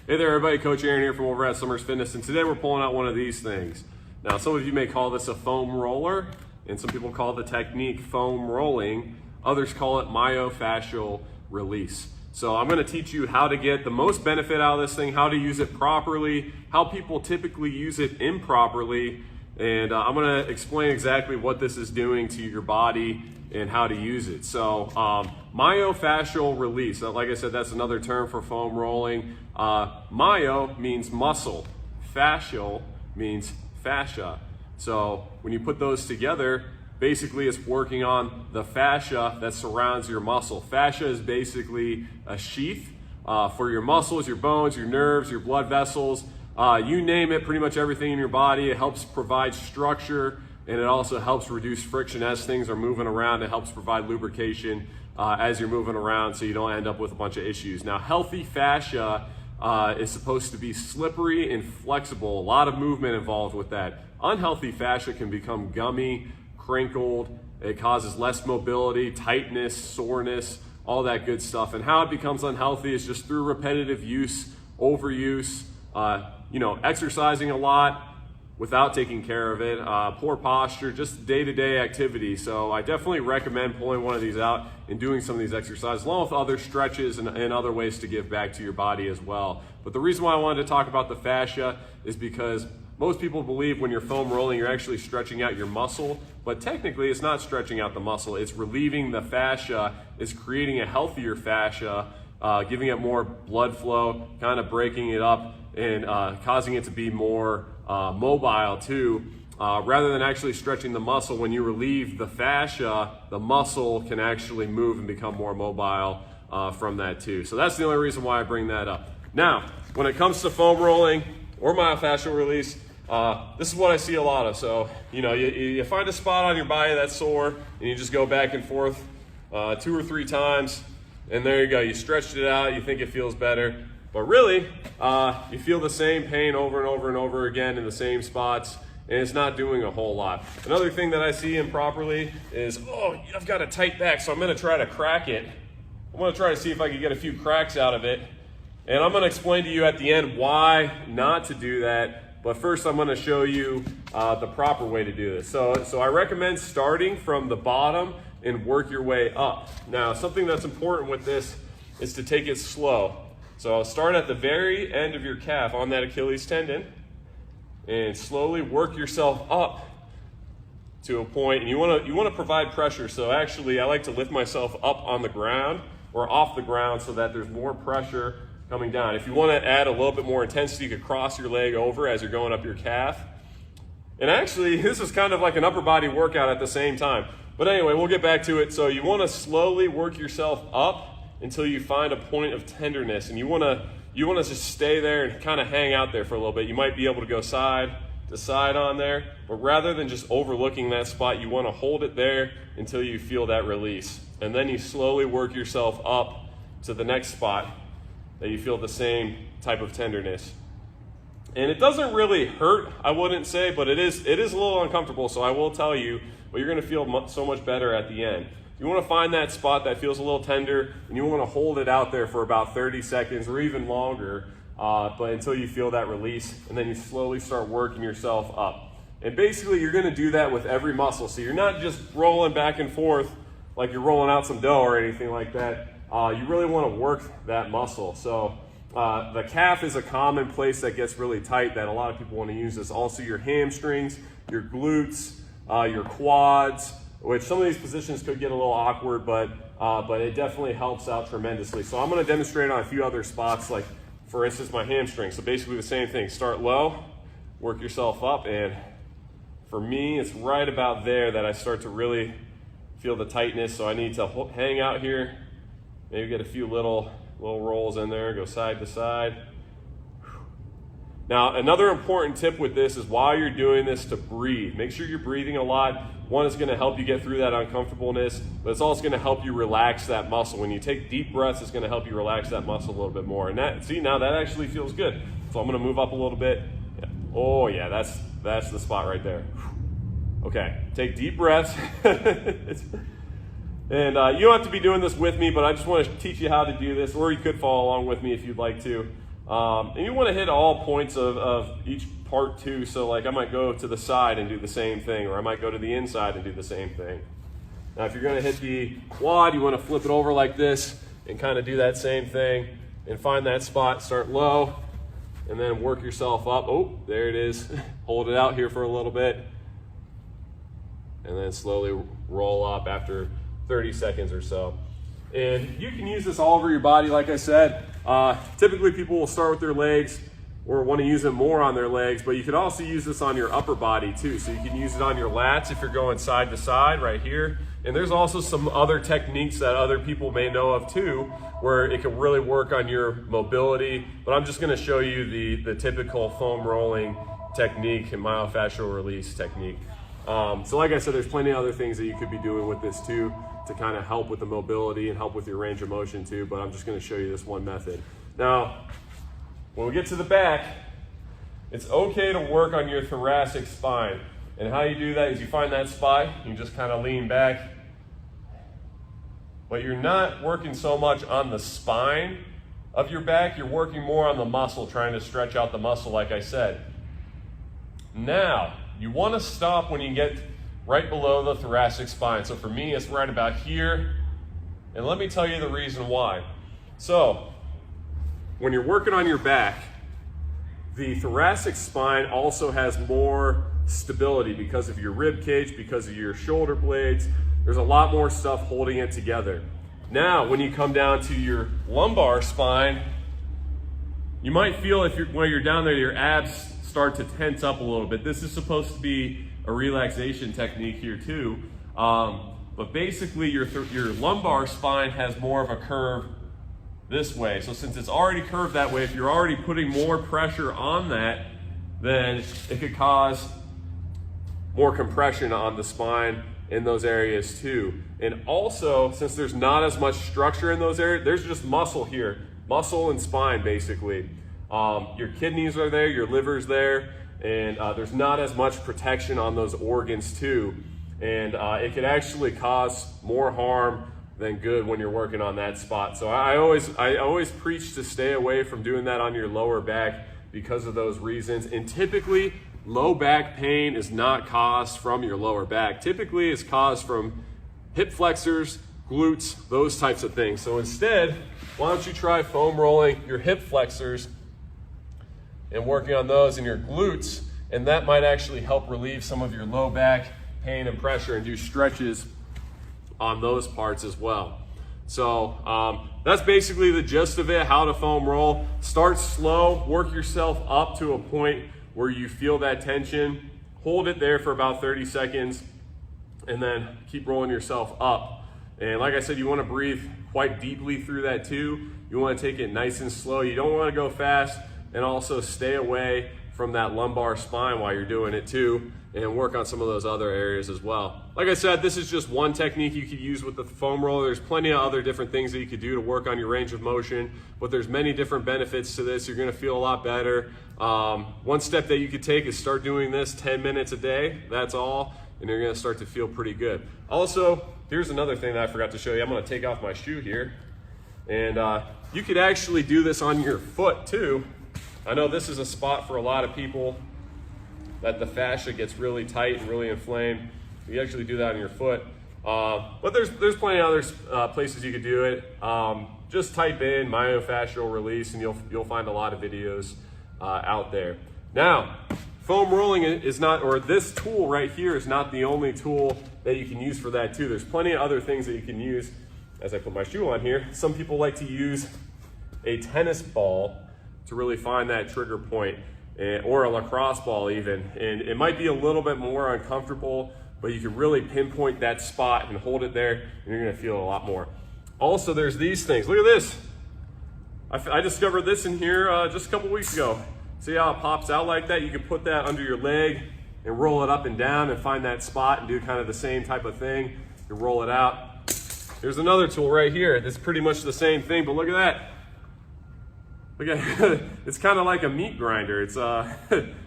Hey there everybody, Coach Aaron here from over at Summers Fitness, and today we're pulling out one of these things. Now some of you may call this a foam roller, and some people call the technique foam rolling. Others call it myofascial release. So I'm going to teach you how to get the most benefit out of this thing, how to use it properly, how people typically use it improperly, and I'm going to explain exactly what this is doing to your body and how to use it. So myofascial release, like I said, that's another term for foam rolling. Myo means muscle, fascial means fascia. So when you put those together, basically it's working on the fascia that surrounds your muscle. Fascia is basically a sheath for your muscles, your bones, your nerves, your blood vessels, you name it, pretty much everything in your body. It helps provide structure, and it also helps reduce friction as things are moving around. It helps provide lubrication as you're moving around so you don't end up with a bunch of issues. Now, healthy fascia is supposed to be slippery and flexible. A lot of movement involved with that. Unhealthy fascia can become gummy, crinkled. It causes less mobility, tightness, soreness, all that good stuff. And how it becomes unhealthy is just through repetitive use, overuse, exercising a lot without taking care of it, poor posture, just day-to-day activity. So I definitely recommend pulling one of these out and doing some of these exercises, along with other stretches and other ways to give back to your body as well. But the reason why I wanted to talk about the fascia is because most people believe when you're foam rolling, you're actually stretching out your muscle, but technically it's not stretching out the muscle. It's relieving the fascia, it's creating a healthier fascia, giving it more blood flow, kind of breaking it up and causing it to be more mobile too. Rather than actually stretching the muscle, when you relieve the fascia, the muscle can actually move and become more mobile from that too. So that's the only reason why I bring that up. Now, when it comes to foam rolling or myofascial release, this is what I see a lot of. So, you find a spot on your body that's sore and you just go back and forth 2 or 3 times, and there you go. You stretched it out, you think it feels better. But really, you feel the same pain over and over and over again in the same spots, and it's not doing a whole lot. Another thing that I see improperly is, I've got a tight back, so I'm gonna try to crack it. I'm gonna try to see if I can get a few cracks out of it. And I'm gonna explain to you at the end why not to do that. But first, I'm gonna show you the proper way to do this. So I recommend starting from the bottom and work your way up. Now, something that's important with this is to take it slow. So start at the very end of your calf on that Achilles tendon and slowly work yourself up to a point, and you want to provide pressure. So actually I like to lift myself up on the ground or off the ground so that there's more pressure coming down. If you want to add a little bit more intensity, you could cross your leg over as you're going up your calf. And actually this is kind of like an upper body workout at the same time. But anyway, we'll get back to it. So you want to slowly work yourself up until you find a point of tenderness, and you want to just stay there and kind of hang out there for a little bit. You might be able to go side to side on there, but rather than just overlooking that spot, you want to hold it there until you feel that release, and then you slowly work yourself up to the next spot that you feel the same type of tenderness. And it doesn't really hurt, I wouldn't say, but it is a little uncomfortable, so I will tell you, but you're going to feel so much better at the end. You want to find that spot that feels a little tender, and you want to hold it out there for about 30 seconds or even longer, but until you feel that release, and then you slowly start working yourself up. And basically you're going to do that with every muscle. So you're not just rolling back and forth like you're rolling out some dough or anything like that. You really want to work that muscle. So the calf is a common place that gets really tight that a lot of people want to use this. Also your hamstrings, your glutes, your quads, which some of these positions could get a little awkward, but it definitely helps out tremendously. So I'm going to demonstrate on a few other spots, like for instance my hamstring. So basically the same thing, start low, work yourself up, and for me it's right about there that I start to really feel the tightness. So I need to hang out here, maybe get a few little rolls in there, go side to side. Now, another important tip with this is while you're doing this to breathe. Make sure you're breathing a lot. One, is going to help you get through that uncomfortableness, but it's also going to help you relax that muscle. When you take deep breaths, it's going to help you relax that muscle a little bit more. And now that actually feels good. So I'm going to move up a little bit. Yeah. Oh yeah, that's the spot right there. Okay, take deep breaths. And you don't have to be doing this with me, but I just want to teach you how to do this, or you could follow along with me if you'd like to. And you want to hit all points of each part too. So like I might go to the side and do the same thing, or I might go to the inside and do the same thing. Now if you're going to hit the quad, you want to flip it over like this and kind of do that same thing and find that spot, start low, and then work yourself up. Oh, there it is. Hold it out here for a little bit, and then slowly roll up after 30 seconds or so. And you can use this all over your body, like I said. Typically people will start with their legs or want to use it more on their legs, but you can also use this on your upper body too. So you can use it on your lats if you're going side to side right here. And there's also some other techniques that other people may know of too, where it can really work on your mobility. But I'm just going to show you the typical foam rolling technique and myofascial release technique. So like I said, there's plenty of other things that you could be doing with this too to kind of help with the mobility and help with your range of motion too, but I'm just going to show you this one method. Now, when we get to the back, it's okay to work on your thoracic spine. And how you do that is you find that spot, you just kind of lean back, but you're not working so much on the spine of your back, you're working more on the muscle, trying to stretch out the muscle like I said. Now, you want to stop when you get right below the thoracic spine. So for me, it's right about here. And let me tell you the reason why. So, when you're working on your back, the thoracic spine also has more stability because of your rib cage, because of your shoulder blades. There's a lot more stuff holding it together. Now, when you come down to your lumbar spine, you might feel when you're down there, your abs start to tense up a little bit. This is supposed to be a relaxation technique here too. But basically your lumbar spine has more of a curve this way. So since it's already curved that way, if you're already putting more pressure on that, then it could cause more compression on the spine in those areas too. And also, since there's not as much structure in those areas, there's just muscle here, muscle and spine basically. Your kidneys are there, your liver's there, and there's not as much protection on those organs too. And it could actually cause more harm than good when you're working on that spot. So I always preach to stay away from doing that on your lower back because of those reasons. And typically, low back pain is not caused from your lower back. Typically, it's caused from hip flexors, glutes, those types of things. So instead, why don't you try foam rolling your hip flexors and working on those in your glutes, and that might actually help relieve some of your low back pain and pressure and do stretches on those parts as well. So that's basically the gist of it, how to foam roll. Start slow, work yourself up to a point where you feel that tension, hold it there for about 30 seconds, and then keep rolling yourself up. And like I said, you want to breathe quite deeply through that too. You want to take it nice and slow. You don't want to go fast, and also stay away from that lumbar spine while you're doing it too, and work on some of those other areas as well. Like I said, this is just one technique you could use with the foam roller. There's plenty of other different things that you could do to work on your range of motion, but there's many different benefits to this. You're gonna feel a lot better. One step that you could take is start doing this 10 minutes a day, that's all, and you're gonna start to feel pretty good. Also, here's another thing that I forgot to show you. I'm gonna take off my shoe here, and you could actually do this on your foot too. I know this is a spot for a lot of people that the fascia gets really tight and really inflamed. You actually do that on your foot. But there's plenty of other places you could do it. Just type in myofascial release and you'll find a lot of videos out there. Now, foam rolling is not, or this tool right here is not the only tool that you can use for that too. There's plenty of other things that you can use. As I put my shoe on here, some people like to use a tennis ball to really find that trigger point, or a lacrosse ball even. And it might be a little bit more uncomfortable, but you can really pinpoint that spot and hold it there, and you're gonna feel a lot more. Also, there's these things. Look at this. I discovered this in here just a couple weeks ago. See how it pops out like that? You can put that under your leg and roll it up and down and find that spot and do kind of the same type of thing. You roll it out. There's another tool right here that's pretty much the same thing, but look at that. Look at it's kind of like a meat grinder. It's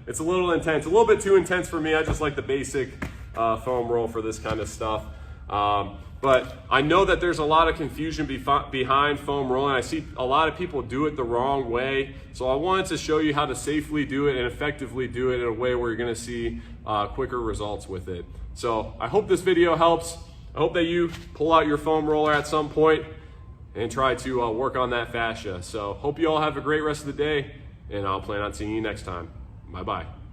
it's a little intense, a little bit too intense for me. I just like the basic foam roll for this kind of stuff. But But I know that there's a lot of confusion behind foam rolling. I see a lot of people do it the wrong way. So I wanted to show you how to safely do it and effectively do it in a way where you're gonna see quicker results with it. So I hope this video helps. I hope that you pull out your foam roller at some point and try to work on that fascia. So hope you all have a great rest of the day, and I'll plan on seeing you next time. Bye-bye.